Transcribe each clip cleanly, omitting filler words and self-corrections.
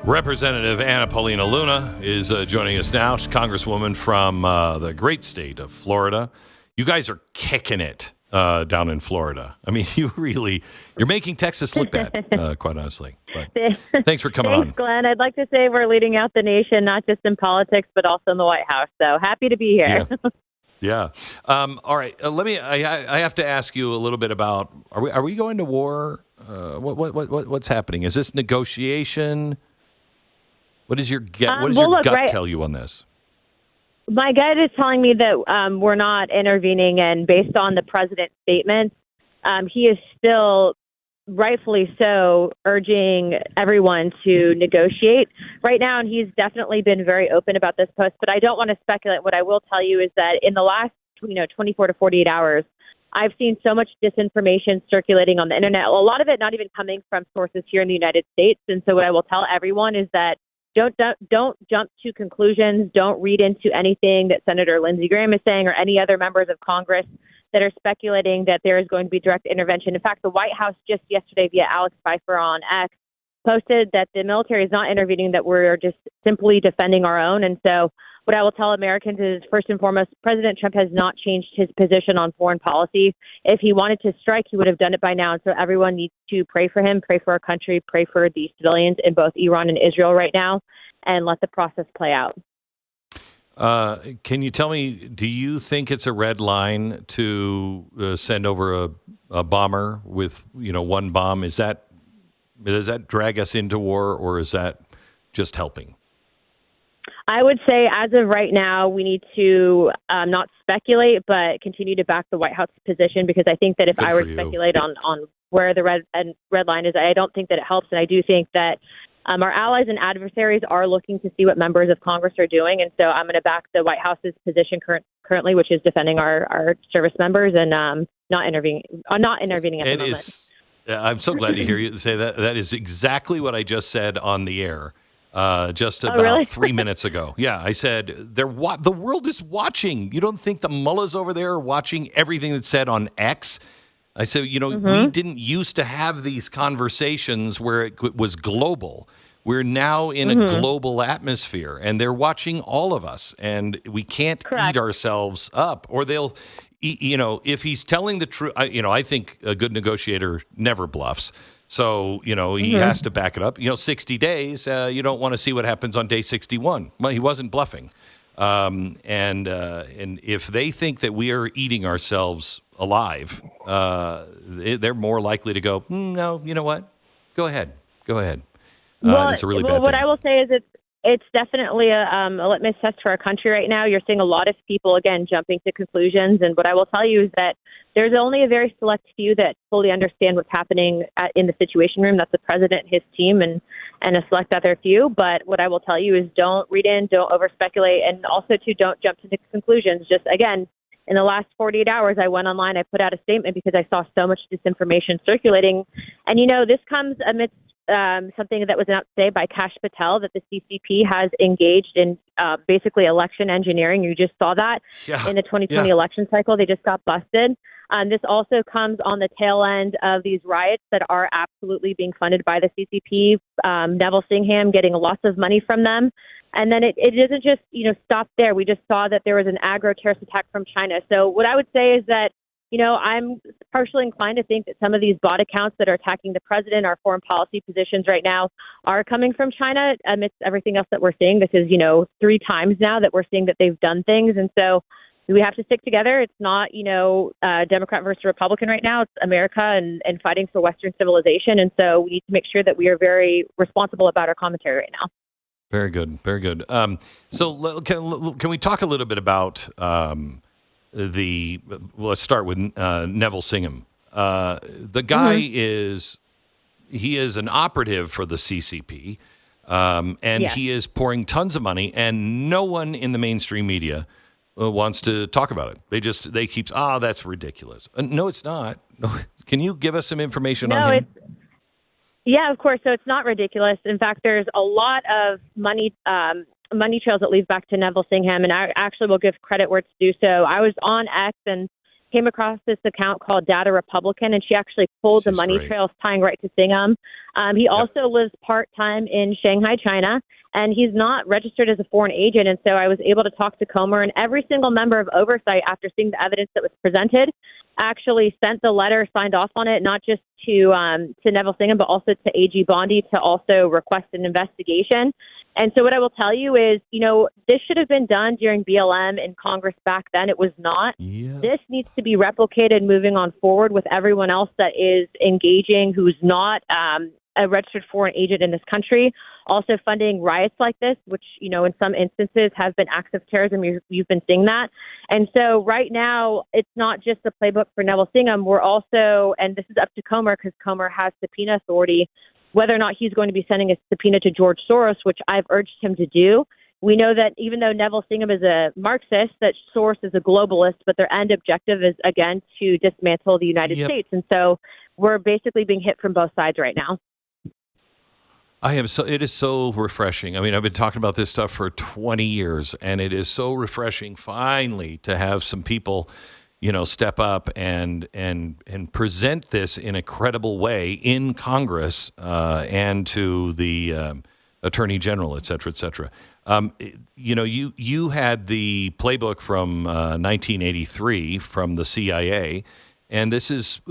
Representative Paulina Luna is joining us now. She's Congresswoman from the great state of Florida. You guys are kicking it down in Florida. I mean, you're making Texas look bad, quite honestly. But thanks for coming on. Thanks, Glenn. I'd like to say we're leading out the nation, not just in politics, but also in the White House. So happy to be here. Yeah. All right. I have to ask you a little bit about, are we going to war? What's happening? Is this negotiation? What is your gut tell you on this? My gut is telling me that we're not intervening, and based on the president's statements, he is still, rightfully so, urging everyone to negotiate right now, and he's definitely been very open about this post, but I don't want to speculate. What I will tell you is that in the last 24 to 48 hours, I've seen so much disinformation circulating on the internet, a lot of it not even coming from sources here in the United States, and so what I will tell everyone is that don't jump to conclusions. Don't read into anything that Senator Lindsey Graham is saying or any other members of Congress that are speculating that there is going to be direct intervention. In fact, the White House just yesterday via Alex Pfeiffer on X posted that the military is not intervening, that we're just simply defending our own. And so what I will tell Americans is, first and foremost, President Trump has not changed his position on foreign policy. If he wanted to strike, he would have done it by now. And so everyone needs to pray for him, pray for our country, pray for the civilians in both Iran and Israel right now, and let the process play out. Can you tell me, do you think it's a red line to send over a bomber with, one bomb? Does that drag us into war, or is that just helping? I would say as of right now, we need to not speculate, but continue to back the White House position, because I think that if I were to speculate on where the red line is, I don't think that it helps. And I do think that our allies and adversaries are looking to see what members of Congress are doing. And so I'm going to back the White House's position currently, which is defending our service members and not intervening at the moment. I'm so glad to hear you say that. That is exactly what I just said on the air. Just about really? 3 minutes ago. Yeah, I said, the world is watching. You don't think the mullahs over there are watching everything that's said on X? I said, we didn't used to have these conversations where it was global. We're now in a global atmosphere, and they're watching all of us, and we can't eat ourselves up, or they'll, if he's telling the truth, I think a good negotiator never bluffs. So, he has to back it up. 60 days, you don't want to see what happens on day 61. Well, he wasn't bluffing. And if they think that we are eating ourselves alive, they're more likely to go, no, you know what? Go ahead. It's a really bad thing. What I will say is it's definitely a litmus test for our country right now. You're seeing a lot of people, again, jumping to conclusions. And what I will tell you is that there's only a very select few that fully understand what's happening in the Situation Room. That's the president, his team, and a select other few. But what I will tell you is don't read in, don't over-speculate, and also, don't jump to conclusions. Just, again, in the last 48 hours, I went online, I put out a statement because I saw so much disinformation circulating. And, this comes amidst something that was announced today by Kash Patel, that the CCP has engaged in basically election engineering. You just saw that in the 2020 election cycle. They just got busted. This also comes on the tail end of these riots that are absolutely being funded by the CCP. Neville Singham getting lots of money from them. And then it doesn't just, stop there. We just saw that there was an agro-terrorist attack from China. So what I would say is that, I'm partially inclined to think that some of these bot accounts that are attacking the president, our foreign policy positions right now, are coming from China amidst everything else that we're seeing. This is, 3 times now that we're seeing that they've done things. And so we have to stick together. It's not, Democrat versus Republican right now. It's America and fighting for Western civilization. And so we need to make sure that we are very responsible about our commentary right now. Very good. Very good. So can we talk a little bit about let's start with Neville Singham. The guy is an operative for the CCP, and he is pouring tons of money, and no one in the mainstream media wants to talk about it. They keep, that's ridiculous. No, it's not. No. Can you give us some information on him? Yeah, of course. So it's not ridiculous. In fact, there's a lot of money trails that lead back to Neville Singham, and I actually will give credit where it's due. So I was on X, and came across this account called Data Republican, and she actually pulled the She's money great. trails tying right to Singham. He also lives part-time in Shanghai, China, and he's not registered as a foreign agent. And so I was able to talk to Comer, and every single member of oversight, after seeing the evidence that was presented, actually sent the letter, signed off on it, not just to Neville Singham, but also to AG Bondi to also request an investigation. And so what I will tell you is, this should have been done during BLM in Congress back then. It was not. Yeah. This needs to be replicated moving on forward with everyone else that is engaging, who's not a registered foreign agent in this country. Also funding riots like this, which, in some instances have been acts of terrorism. You've been seeing that. And so right now, it's not just the playbook for Neville Singham. We're also, and this is up to Comer because Comer has subpoena authority, whether or not he's going to be sending a subpoena to George Soros, which I've urged him to do. We know that even though Neville Singham is a Marxist, that Soros is a globalist, but their end objective is, again, to dismantle the United States. And so we're basically being hit from both sides right now. It is so refreshing. I mean, I've been talking about this stuff for 20 years, and it is so refreshing finally to have some people, step up and present this in a credible way in Congress and to the Attorney General, et cetera, et cetera. You had the playbook from 1983 from the CIA, and this is,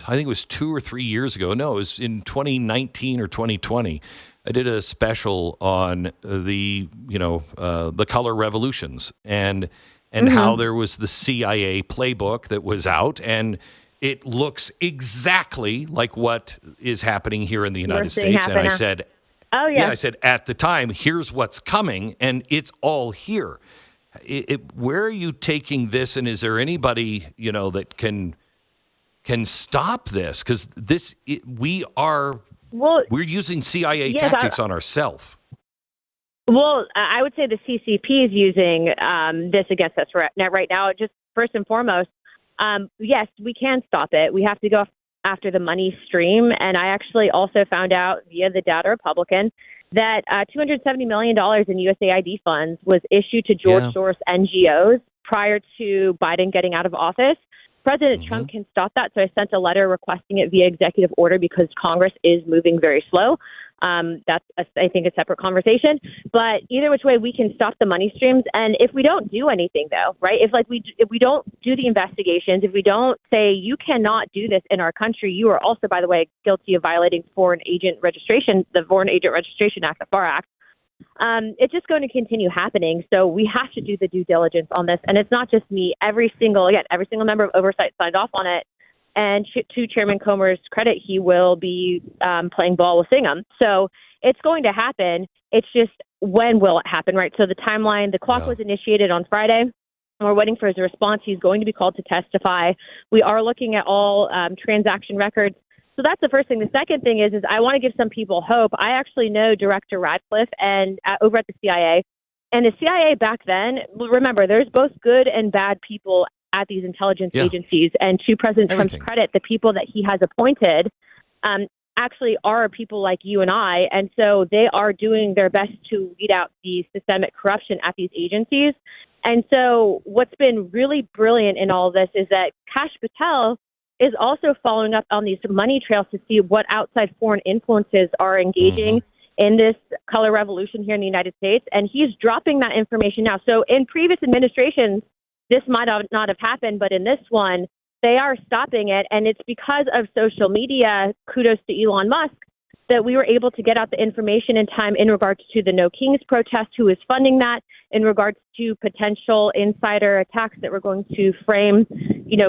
I think it was 2 or 3 years ago. No, it was in 2019 or 2020. I did a special on the color revolutions and how there was the CIA playbook that was out, and it looks exactly like what is happening here in the United States. And I said, oh, yeah. I said, at the time, here's what's coming, and it's all here. Where are you taking this, and is there anybody, that can stop this? Because we're using CIA tactics on ourselves. Well, I would say the CCP is using this against us right now. Just first and foremost, yes, we can stop it. We have to go after the money stream. And I actually also found out via the Data Republican that $270 million in USAID funds was issued to George Soros NGOs prior to Biden getting out of office. President Trump can stop that. So I sent a letter requesting it via executive order because Congress is moving very slow. That's, I think, a separate conversation. But either which way, we can stop the money streams. And if we don't do anything, though, right, if we don't do the investigations, if we don't say you cannot do this in our country, you are also, by the way, guilty of violating Foreign Agent Registration, the Foreign Agent Registration Act, the FAR Act. It's just going to continue happening. So we have to do the due diligence on this. And it's not just me. Every single member of oversight signed off on it. And to Chairman Comer's credit, he will be playing ball with Singham. So it's going to happen. It's just when will it happen, right? So the timeline, the clock was initiated on Friday. And we're waiting for his response. He's going to be called to testify. We are looking at all transaction records. So that's the first thing. The second thing is I want to give some people hope. I actually know Director Radcliffe and over at the CIA. And the CIA back then, remember, there's both good and bad people at these intelligence agencies. And to President Trump's credit, the people that he has appointed actually are people like you and I. And so they are doing their best to weed out the systemic corruption at these agencies. And so what's been really brilliant in all of this is that Kash Patel is also following up on these money trails to see what outside foreign influences are engaging in this color revolution here in the United States. And he's dropping that information now. So in previous administrations, this might not have happened, but in this one, they are stopping it. And it's because of social media, kudos to Elon Musk, that we were able to get out the information in time in regards to the No Kings protest, who is funding that, in regards to potential insider attacks that were going to frame,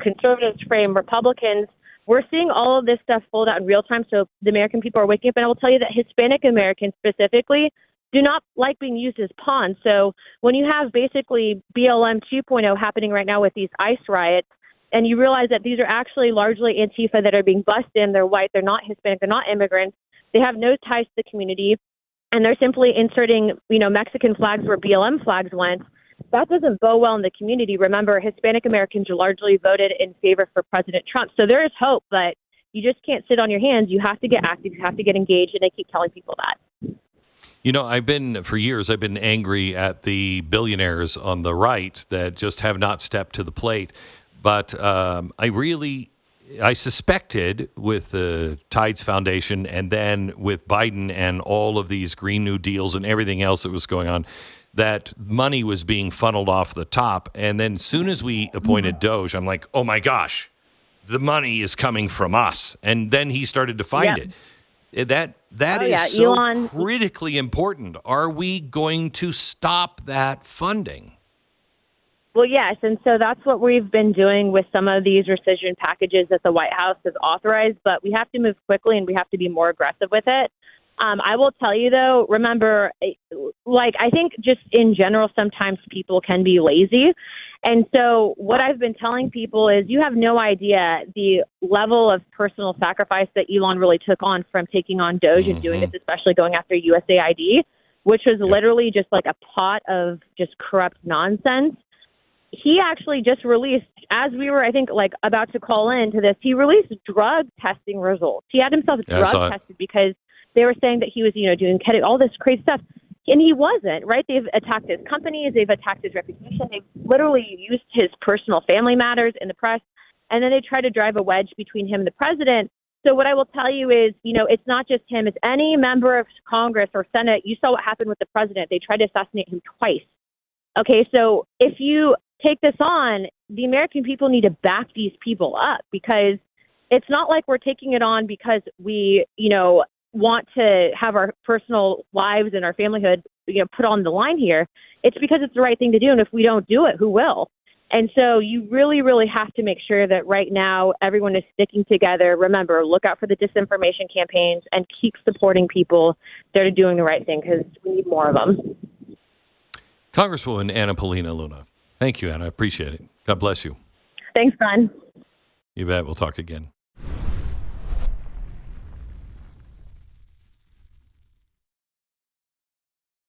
conservatives, frame Republicans. We're seeing all of this stuff fold out in real time. So the American people are waking up. And I will tell you that Hispanic Americans specifically do not like being used as pawns. So when you have basically BLM 2.0 happening right now with these ICE riots, and you realize that these are actually largely Antifa that are being bussed in, they're white, they're not Hispanic, they're not immigrants, they have no ties to the community, and they're simply inserting, Mexican flags where BLM flags went, that doesn't bode well in the community. Remember, Hispanic Americans largely voted in favor for President Trump. So there is hope, but you just can't sit on your hands. You have to get active. You have to get engaged, and I keep telling people that. For years, I've been angry at the billionaires on the right that just have not stepped to the plate. But I suspected with the Tides Foundation and then with Biden and all of these Green New Deals and everything else that was going on, that money was being funneled off the top. And then as soon as we appointed Doge, I'm like, oh my gosh, the money is coming from us. And then he started to find it. That is so Elon, critically important. Are we going to stop that funding? Well, yes, and so that's what we've been doing with some of these rescission packages that the White House has authorized, but we have to move quickly and we have to be more aggressive with it. I will tell you, though, remember, I think just in general, sometimes people can be lazy. And so what I've been telling people is you have no idea the level of personal sacrifice that Elon really took on from taking on Doge and doing this, especially going after USAID, which was literally just like a pot of just corrupt nonsense. He actually just released, as we were, I think, about to call into this, he released drug testing results. He had himself drug tested because they were saying that he was, doing all this crazy stuff. And he wasn't, right? They've attacked his companies. They've attacked his reputation. They've literally used his personal family matters in the press. And then they try to drive a wedge between him and the president. So what I will tell you is, it's not just him. It's any member of Congress or Senate. You saw what happened with the president. They tried to assassinate him twice. Okay, so if you take this on, the American people need to back these people up, because it's not like we're taking it on because we, want to have our personal lives and our familyhood, put on the line here. It's because it's the right thing to do. And if we don't do it, who will? And so you really, really have to make sure that right now everyone is sticking together. Remember, look out for the disinformation campaigns and keep supporting people that are doing the right thing, because we need more of them. Congresswoman Anna Paulina Luna. Thank you, Anna. I appreciate it. God bless you. Thanks, Glenn. You bet. We'll talk again.